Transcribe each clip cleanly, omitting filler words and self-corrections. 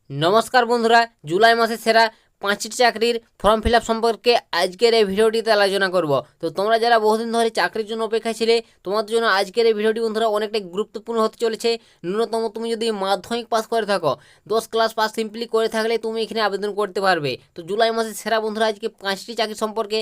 नमस्कार बंधुरा जुलाई मासे सेरा 5টি চাকরির ফর্ম ফিল আপ সম্পর্কে আজকের এই ভিডিওটিতে আলোচনা করব। তো তোমরা যারা বহুদিন ধরে চাকরির জন্য অপেক্ষায় ছিলে তোমাদের জন্য আজকের এই ভিডিওটি বন্ধুরা অনেকটাই গুরুত্বপূর্ণ হতে চলেছে। ন্যূনতম তুমি যদি মাধ্যমিক পাস করে থাকো 10 ক্লাস পাস সিম্পলি করে থাকলে তুমি এখানে আবেদন করতে পারবে। তো জুলাই মাসের সেরা বন্ধুরা আজকে 5টি চাকরি সম্পর্কে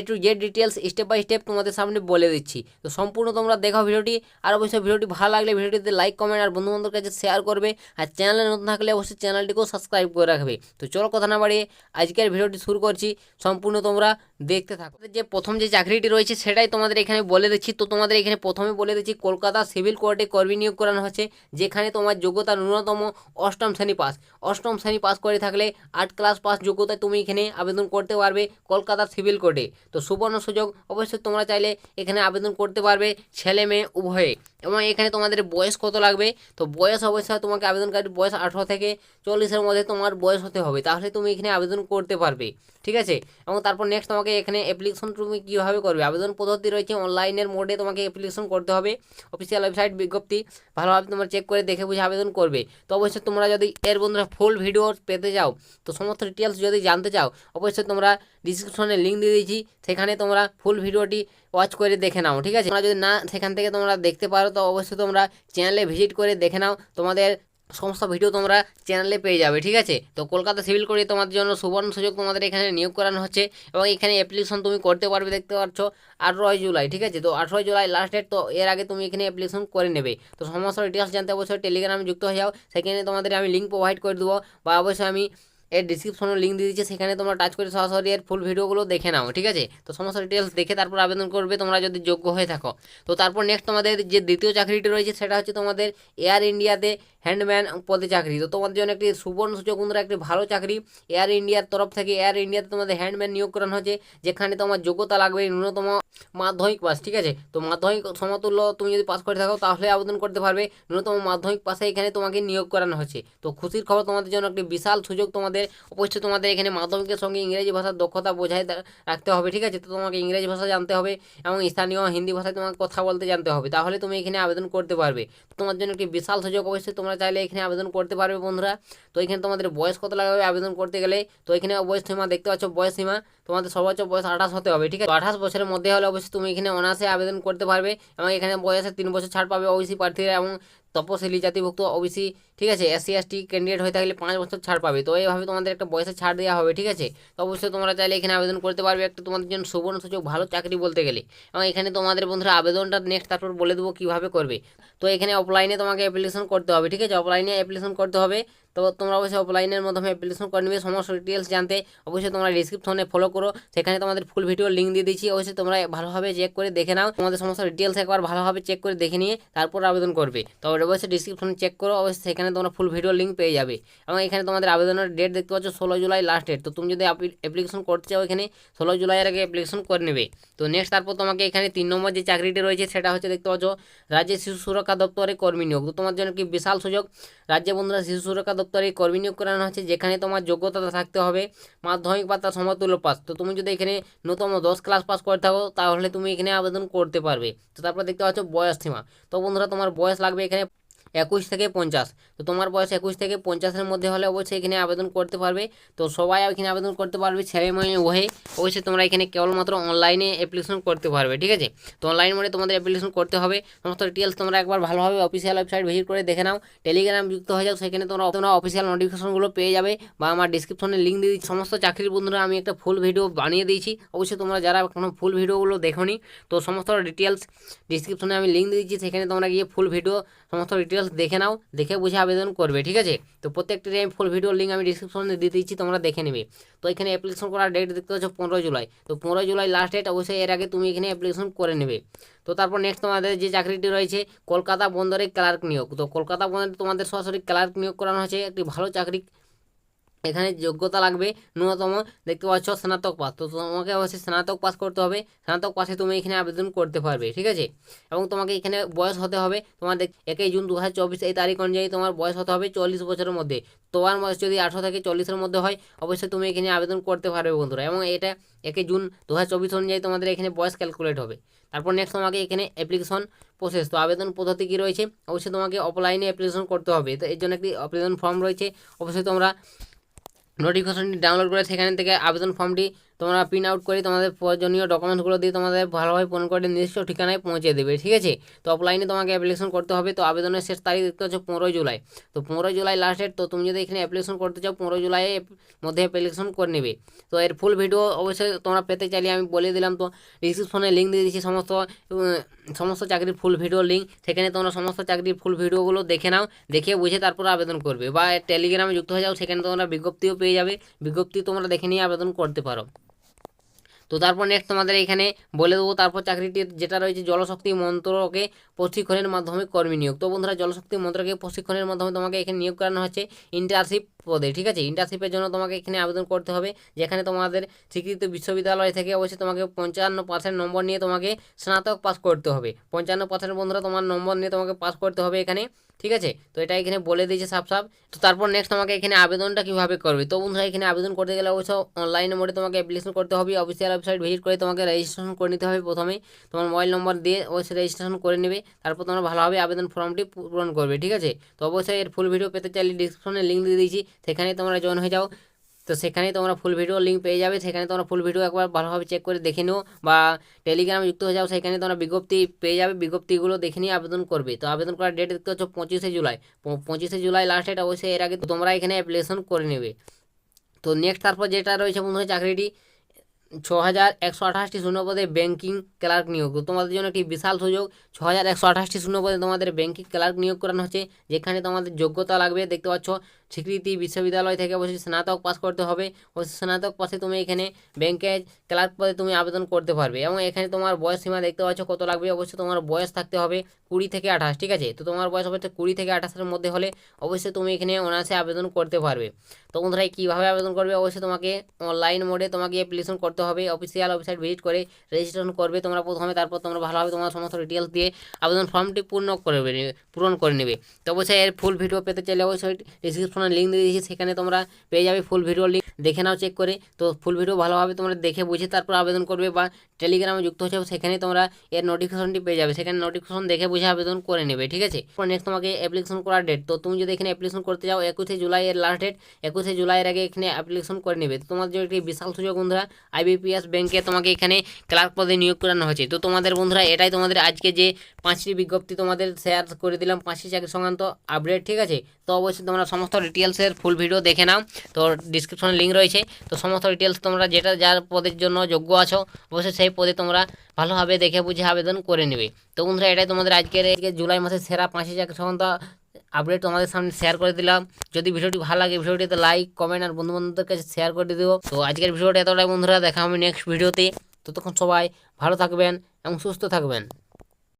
to Z details step by step তোমাদের সামনে বলে দিচ্ছি। তো সম্পূর্ণ তোমরা দেখো ভিডিওটি, আর অবশ্যই ভিডিওটি ভালো লাগলে ভিডিওটিতে লাইক কমেন্ট আর বন্ধুবান্ধবের কাছে শেয়ার করবে, আর চ্যানেলে নতুন থাকলে অবশ্যই চ্যানেলটিকেও সাবস্ক্রাইব করে রাখবে। তো চলো কথা না বাড়িয়ে আজকের ভিডিওটি শুরু করছি, সম্পূর্ণ তোমরা দেখতে থাকো। যে প্রথম যে চাকরিটি রয়েছে সেটাই তোমাদের এখানে বলে দিচ্ছি। তো তোমাদের এখানে প্রথমে বলে দিচ্ছি কলকাতা সিভিল কোর্টে কর্মী নিয়োগ করানো হচ্ছে, যেখানে তোমার যোগ্যতা ন্যূনতম অষ্টম শ্রেণী পাস করে থাকলে 8 ক্লাস পাস যোগ্যতায় তুমি এখানে আবেদন করতে পারবে কলকাতা সিভিল কোর্টে। তো সুবর্ণ সুযোগ, অবশ্যই তোমরা চাইলে এখানে আবেদন করতে পারবে ছেলে মেয়ে উভয়ে। এবং এখানে তোমাদের বয়স কত লাগবে, তো বয়স অবশ্যই তোমাকে আবেদনকারীর বয়স 18 থেকে 40-এর মধ্যে তোমার বয়স হতে হবে, তাহলে তুমি এখানে আবেদন করতে পারবে, ঠিক আছে। এবং তারপর নেক্সট তোমাকে এখানে অ্যাপ্লিকেশন তুমি কীভাবে করবে, আবেদন পদ্ধতি রয়েছে অনলাইনের মোডে তোমাকে অ্যাপ্লিকেশন করতে হবে। অফিসিয়াল ওয়েবসাইট বিজ্ঞপ্তি ভালোভাবে তোমরা চেক করে দেখে বুঝে আবেদন করবে। তো অবশ্যই তোমরা যদি এর বন্ধুরা ফুল ভিডিও পেতে চাও, তো সমস্ত ডিটেলস যদি জানতে চাও, অবশ্যই তোমরা ডিসক্রিপশনে লিঙ্ক দিয়ে দিয়েছি, সেখানে তোমরা ফুল ভিডিওটি ওয়াচ করে দেখে নাও, ঠিক আছে। তোমরা যদি না সেখান থেকে তোমরা দেখতে পারো, তো অবশ্যই তোমরা চ্যানেলে ভিজিট করে দেখে নাও, তোমাদের সমস্ত ভিডিও তোমরা চ্যানেলে পেয়ে যাবে, ঠিক আছে। তো কলকাতা সিভিল কোর্টে তোমাদের জন্য সুবর্ণ সুযোগ, তোমাদের এখানে নিয়োগ করানো হচ্ছে এবং এখানে অ্যাপ্লিকেশন তুমি করতে পারবে, দেখতে পাচ্ছ 18 জুলাই, ঠিক আছে। তো 18 জুলাই লাস্ট ডেট, তো এর আগে তুমি এখানে অ্যাপ্লিকেশন করে নেবে। তো সমস্ত ডিটেলস জানতে অবশ্যই টেলিগ্রামে যুক্ত হয়ে যাও, সেখানে তোমাদের আমি লিঙ্ক প্রোভাইড করে দেবো, বা অবশ্যই আমি এর ডিসক্রিপশনে লিঙ্ক দিয়ে দিচ্ছি, সেখানে তোমরা টাচ করে সরাসরি এর ফুল ভিডিওগুলো দেখে নাও, ঠিক আছে। তো সমস্ত ডিটেলস দেখে তারপর আবেদন করবে তোমরা যদি যোগ্য হয়ে থাকো। তো তারপর নেক্সট তোমাদের যে দ্বিতীয় চাকরিটি রয়েছে সেটা হচ্ছে তোমাদের এয়ার ইন্ডিয়াতে হ্যান্ডম্যান পদে চাকরি। তো তোমাদের জন্য একটি সুবর্ণ সুযোগ বন্ধুরা, একটি ভালো চাকরি। এয়ার ইন্ডিয়ার তরফ থেকে এয়ার ইন্ডিয়াতে তোমাদের হ্যান্ডম্যান নিয়োগ করানো হচ্ছে, যেখানে তোমার যোগ্যতা লাগবে ন্যূনতম মাধ্যমিক পাস, ঠিক আছে। তো মাধ্যমিক সমতুল্য তুমি যদি পাস করে থাকো তাহলে আবেদন করতে পারবে, ন্যূনতম মাধ্যমিক পাশে এখানে তোমাকে নিয়োগ করানো হচ্ছে। তো খুশির খবর, তোমাদের জন্য একটি বিশাল সুযোগ। তোমাদের অবশ্যই তোমাদের এখানে মাধ্যমিকের সঙ্গে ইংরেজি ভাষার দক্ষতা বজায় রাখতে হবে, ঠিক আছে। তো তোমাকে ইংরেজি ভাষা জানতে হবে এবং স্থানীয় হিন্দি ভাষায় তোমাকে কথা বলতে জানতে হবে, তাহলে তুমি এখানে আবেদন করতে পারবে। তোমার জন্য একটি বিশাল সুযোগ, অবশ্যই তোমরা চাইলে এখানে আবেদন করতে পারবে বন্ধুরা। তো এখানে তোমাদের বয়স কত লাগবে আবেদন করতে গেলে, তো এখানে বয়স সীমা দেখতে পাচ্ছ, বয়স সীমা তোমাদের সর্বোচ্চ বয়স 28 হতে হবে, ঠিক আছে। 28 বছরের মধ্যে হলে অবশ্যই তুমি এখানে অনার্সে আবেদন করতে পারবে এবং এখানে বয়সে 3 বছর ছাড় পাবে ওবিসি প্রার্থীরা, এবং তপশিলি জাতিভুক্ত ওবিসি, ঠিক আছে, এসসি এসটি ক্যান্ডিডেট হয়ে থাকলে 5 বছর ছাড় পাবে। তো এইভাবে তোমাদের একটা বয়সে ছাড় দেওয়া হবে, ঠিক আছে। তো অবশ্যই তোমরা চাইলে এখানে আবেদন করতে পারবে, একটা তোমাদের জন্য সুবর্ণ সুযোগ, ভালো চাকরি বলতে গেলে। এবং এখানে তোমাদের বন্ধুরা আবেদনটা নেক্সট তারপর বলে দেবো কীভাবে করবে। তো এখানে অফলাইনে তোমাকে অ্যাপ্লিকেশন করতে হবে, ঠিক আছে, অফলাইনে অ্যাপ্লিকেশন করতে হবে। তো তোমরা অবশ্যই অফলাইনের মাধ্যমে অ্যাপ্লিকেশন করে নেবে। সমস্ত ডিটেলস জানতে অবশ্যই তোমরা ডিসক্রিপশনে ফলো করো, সেখানে তোমাদের ফুল ভিডিও লিঙ্ক দিয়ে দিচ্ছি, অবশ্যই তোমরা ভালোভাবে চেক করে দেখে নাও, তোমাদের সমস্ত ডিটেলস একবার ভালোভাবে চেক করে দেখে নিয়ে তারপর আবেদন করবে। তো অবশ্যই ডিসক্রিপশনে চেক করো, অবশ্যই সেখানে তোমরা ফুল ভিডিও লিঙ্ক পেয়ে যাবে। এবং এখানে তোমাদের আবেদনের ডেট দেখতে পাচ্ছ 16 জুলাই লাস্ট ডেট। তো তুমি যদি অ্যাপ্লিকেশন করতে চাও এখানে 16 জুলাইয়ের আগে অ্যাপ্লিকেশন করে নেবে। তো নেক্সট তারপর তোমাকে এখানে 3 নম্বর যে চাকরিটি রয়েছে সেটা হচ্ছে দেখতে পাচ্ছ রাজ্যের শিশু সুরক্ষা দপ্তরে কর্মী নিয়োগ। তো তোমার জন্য কি বিশাল সুযোগ, রাজ্যে বন্ধুরা শিশু সুরক্ষা দপ্তরে কর্মী নিয়োগ করানো হচ্ছে, যেখানে তোমার যোগ্যতা থাকতে হবে মাধ্যমিক বা তার সমতুল্য পাস। তো তুমি যদি এখানে ন্যূনতম 10 ক্লাস পাস করে থাকো তাহলে তুমি এখানে আবেদন করতে পারবে। তো তারপর দেখতে পাচ্ছ বয়স সীমা, তো বন্ধুরা তোমার বয়স লাগবে এখানে 21 থেকে 50। তো তোমার বয়স 21 থেকে 50-এর মধ্যে হলে অবশ্যই এখানে আবেদন করতে পারবে। তো সবাই এখানে আবেদন করতে পারবে, ছেলে মেয়ে উভয়ে। অবশ্যই তোমরা এখানে কেবলমাত্র অনলাইনে অ্যাপ্লিকেশন করতে পারবে, ঠিক আছে। তো অনলাইন মোডে তোমাদের অ্যাপ্লিকেশন করতে হবে। সমস্ত ডিটেলস তোমরা একবার ভালোভাবে অফিসিয়াল ওয়েবসাইট ভিজিট করে দেখে নাও, টেলিগ্রাম যুক্ত হয়ে যাও, সেখানে তোমরা অফিসিয়াল নোটিফিকেশনগুলো পেয়ে যাবে, বা আমার ডিসক্রিপশনে লিঙ্ক দিয়ে দিচ্ছি। সমস্ত চাকরির বন্ধুরা আমি একটা ফুল ভিডিও বানিয়ে দিয়েছি, অবশ্যই তোমরা যারা এখনো ফুল ভিডিওগুলো দেখোনি, তো সমস্ত ডিটেলস ডিসক্রিপশনে আমি লিঙ্ক দিয়ে দিচ্ছি, সেখানে তোমরা গিয়ে ফুল ভিডিও সমস্ত ডিটেলস দেখে নাও, দেখে বুঝে আবেদন করবে, ঠিক আছে। তো প্রত্যেকটির আমি ফুল ভিডিও লিঙ্ক আমি ডিসক্রিপশনে দিয়ে দিচ্ছি, তোমরা দেখে নেবে। তো এখানে অ্যাপ্লিকেশন করার ডেট দেখতে পাচ্ছ 15 জুলাই। তো 15 জুলাই লাস্ট ডেট, অবশ্যই এর আগে তুমি এখানে অ্যাপ্লিকেশন করে নেবে। তো তারপর নেক্সট তোমাদের যে চাকরিটি রয়েছে কলকাতা বন্দরে ক্লার্ক নিয়োগ। তো কলকাতা বন্দরে তোমাদের সরাসরি ক্লার্ক নিয়োগ করানো হয়েছে, একটি ভালো চাকরি, এখানে যোগ্যতা লাগবে ন্যূনতম, দেখতে পাচ্ছ স্নাতক পাস। তো তোমাকে অবশ্যই স্নাতক পাস করতে হবে, স্নাতক পাসে তুমি এখানে আবেদন করতে পারবে, ঠিক আছে। এবং তোমাকে এখানে বয়স হতে হবে তোমার 1 জুন 2024 এই তারিখ অনুযায়ী তোমার বয়স হতে হবে 40 বছরের মধ্যে। তোমার বয়স যদি 18 থেকে 40-এর মধ্যে হয় অবশ্যই তুমি এখানে আবেদন করতে পারবে বন্ধুরা। এবং এটা 1 জুন 2024 অনুযায়ী তোমাদের এখানে বয়স ক্যালকুলেট হবে। তারপর নেক্সট তোমাকে এখানে অ্যাপ্লিকেশন প্রসেস, তো আবেদন পদ্ধতি কী রয়েছে, অবশ্যই তোমাকে অফলাইনে অ্যাপ্লিকেশন করতে হবে। তো এর জন্য একটি আবেদন ফর্ম রয়েছে, অবশ্যই তোমরা নোটিফিকেশনটি ডাউনলোড করে সেখান থেকে আবেদন ফর্মটি তোমরা প্রিন্ট আউট করে তোমাদের প্রয়োজনীয় ডকুমেন্টসগুলো দিয়ে তোমাদের ভালোভাবে পূরণ করে নির্দিষ্ট ঠিকানায় পৌঁছে দেবে, ঠিক আছে। তো অফলাইনে তোমাকে অ্যাপ্লিকেশন করতে হবে। তো আবেদনের শেষ তারিখ দেখতে হচ্ছে 15 জুলাই। তো 15 জুলাই লাস্ট ডেট। তো তুমি যদি এখানে অ্যাপ্লিকেশন করতে চাও 15 জুলাইয়ের মধ্যে অ্যাপ্লিকেশন করে নেবে। তো এর ফুল ভিডিও অবশ্যই তোমরা পেতে চাইলে আমি বলে দিলাম, তো ডিসক্রিপশনে লিঙ্ক দিয়ে দিচ্ছি সমস্ত চাকরির ফুল ভিডিও লিঙ্ক, সেখানে তোমরা সমস্ত চাকরির ফুল ভিডিওগুলো দেখে নাও, দেখে বুঝে তারপর আবেদন করবে। বা টেলিগ্রামে যুক্ত হয়ে যাও, সেখানে তোমরা বিজ্ঞপ্তিও পেয়ে যাবে, বিজ্ঞপ্তি তোমরা দেখে নিয়ে আবেদন করতে পারো। তো তারপর নেক্সট তোমাদের এখানে বলে দেবো তারপর চাকরিটির যেটা রয়েছে জলশক্তি মন্ত্রকে প্রশিক্ষণের মাধ্যমে কর্মী নিয়োগ। তো বন্ধুরা জলশক্তি মন্ত্রকে প্রশিক্ষণের মাধ্যমে তোমাকে এখানে নিয়োগ করানো হচ্ছে ইন্টার্নশিপ পদে, ঠিক আছে। ইন্টার্নশিপের জন্য তোমাকে এখানে আবেদন করতে হবে, যেখানে তোমাদের স্বীকৃত বিশ্ববিদ্যালয় থেকে অবশ্যই তোমাকে 55% নম্বর নিয়ে তোমাকে স্নাতক পাস করতে হবে। 55% বন্ধুরা তোমার নম্বর নিয়ে তোমাকে পাস করতে হবে এখানে, ঠিক আছে। তো এটা এখানে বলে দিয়েছে সাফ। তো তারপর নেক্সট তোমাকে এখানে আবেদনটা কীভাবে করবে, তো বন্ধুরা এখানে আবেদন করতে গেলে অবশ্য অনলাইন মোডে তোমাকে অ্যাপ্লিকেশন করতে হবে। অফিসিয়াল ওয়েবসাইট ভিজিট করে তোমাকে রেজিস্ট্রেশন করে নিতে হবে। প্রথমেই তোমার মোবাইল নম্বর দিয়ে অবশ্যই রেজিস্ট্রেশন করে নেবে, তারপর তোমরা ভালোভাবে আবেদন ফর্মটি পূরণ করবে, ঠিক আছে। তো অবশ্যই এর ফুল ভিডিও পেতে চাইলে ডিসক্রিপশনে লিঙ্ক দিয়ে দিয়েছি, সেখানে তোমরা জয়েন হয়ে যাও। তো সেখানে তোমরা ফুল ভিডিও লিঙ্ক পেয়ে যাবে, সেখানে তোমরা ফুল ভিডিও একবার ভালোভাবে চেক করে দেখে নিও। বা টেলিগ্রামে যুক্ত হয়ে যাও, সেখানে তোমরা বিজ্ঞপ্তি পেয়ে যাবে, বিজ্ঞপ্তিগুলো দেখে নিয়ে আবেদন করবে। তো আবেদন করার ডেট দেখতে হচ্ছে 25 জুলাই। 25 জুলাই লাস্ট ডেট, অবশ্যই এর আগে তোমরা এখানে অ্যাপ্লিকেশন করে নেবে। তো নেক্সট তারপর যেটা রয়েছে বন্ধুরা চাকরিটি 6128টি শূন্যপদে ব্যাংকিং ক্লার্ক নিয়োগ। তোমাদের জন্য একটি বিশাল সুযোগ, 6128টি শূন্যপদে তোমাদের ব্যাংকিং ক্লার্ক নিয়োগ করানো হচ্ছে, যেখানে তোমাদের যোগ্যতা লাগবে দেখতে পাচ্ছ স্বীকৃতি বিশ্ববিদ্যালয় থেকে অবশ্যই স্নাতক পাস করতে হবে। অবশ্যই স্নাতক পাশে তুমি এখানে ব্যাংকে ক্লার্ক পদে তুমি আবেদন করতে পারবে। এবং এখানে তোমার বয়স সীমা দেখতে পাচ্ছ কত লাগবে, অবশ্যই তোমার বয়স থাকতে হবে 20 থেকে 28, ঠিক আছে। তো তোমার বয়স অবশ্যই 20 থেকে 28-এর মধ্যে হলে অবশ্যই তুমি এখানে অনার্সে আবেদন করতে পারবে। তো বন্ধুরা কীভাবে আবেদন করবে, অবশ্যই তোমাকে অনলাইন মোডে তোমাকে অ্যাপ্লিকেশন করতে হবে, অফিসিয়াল ওয়েবসাইট ভিজিট করে রেজিস্ট্রেশন করবে তোমরা প্রথমে, তারপর তোমরা ভালোভাবে তোমার সমস্ত ডিটেলস দিয়ে আবেদন ফর্মটি পূরণ করে নেবে। তো অবশ্যই এর ফুল ভিডিও পেতে চাইলে অবশ্যই ডিসক্রিপশনে লিঙ্ক দিয়ে দিয়েছি, সেখানে তোমরা পেয়ে যাবে ফুল ভিডিও লিঙ্ক, দেখে নাও চেক করে। তো ফুল ভিডিও ভালোভাবে তোমরা দেখে বুঝে তারপর আবেদন করবে। বা টেলিগ্রামে যুক্ত হচ্ছে, সেখানে তোমরা এর নোটিফিকেশনটি পেয়ে যাবে, সেখানে নোটিফিকেশন দেখে বুঝে আবেদন করে নেবে, ঠিক আছে। নেক্সট তোমাকে অ্যাপ্লিকেশন করার ডেট, তো তুমি যদি এখানে অ্যাপ্লিকেশন করতে যাও 21 জুলাই এর লাস্ট ডেট, 21 জুলাইয়ের আগে এখানে অ্যাপ্লিকেশন করে নেবে। তো তোমাদের জন্য একটি বিশাল সুযোগ বন্ধুরা, IBPS ব্যাংকে তোমাকে এখানে ক্লার্ক পদে নিয়োগ করানো হয়েছে। তো তোমাদের বন্ধুরা এটাই তোমাদের আজকে যে 5টি বিজ্ঞপ্তি তোমাদের শেয়ার করে দিলাম, 5টি চাকরি সংক্রান্ত আপডেট, ঠিক আছে। তো অবশ্যই তোমরা সমস্ত ডিটেলসের ফুল ভিডিও দেখে নাও, তো ডিসক্রিপশনে লিঙ্ক রয়েছে। তো সমস্ত ডিটেলস তোমরা যেটা যার পদের জন্য যোগ্য আছো অবশ্যই সেই পদে তোমরা ভালোভাবে দেখে বুঝে আবেদন করে নেবে। তো বন্ধুরা এটাই তোমাদের আজকের জুলাই মাসের সেরা 5টি চাকরি সংক্রান্ত আপডেট তোমাদের সামনে শেয়ার করে দিলাম। যদি ভিডিওটি ভালো লাগে ভিডিওটিতে লাইক কমেন্ট আর বন্ধুবান্ধবদের কাছে শেয়ার করে দিও। তো আজকের ভিডিওটা এতটাই বন্ধুরা, দেখা হবে নেক্সট ভিডিওতে। ততক্ষণ সবাই ভালো থাকবেন এবং সুস্থ থাকবেন।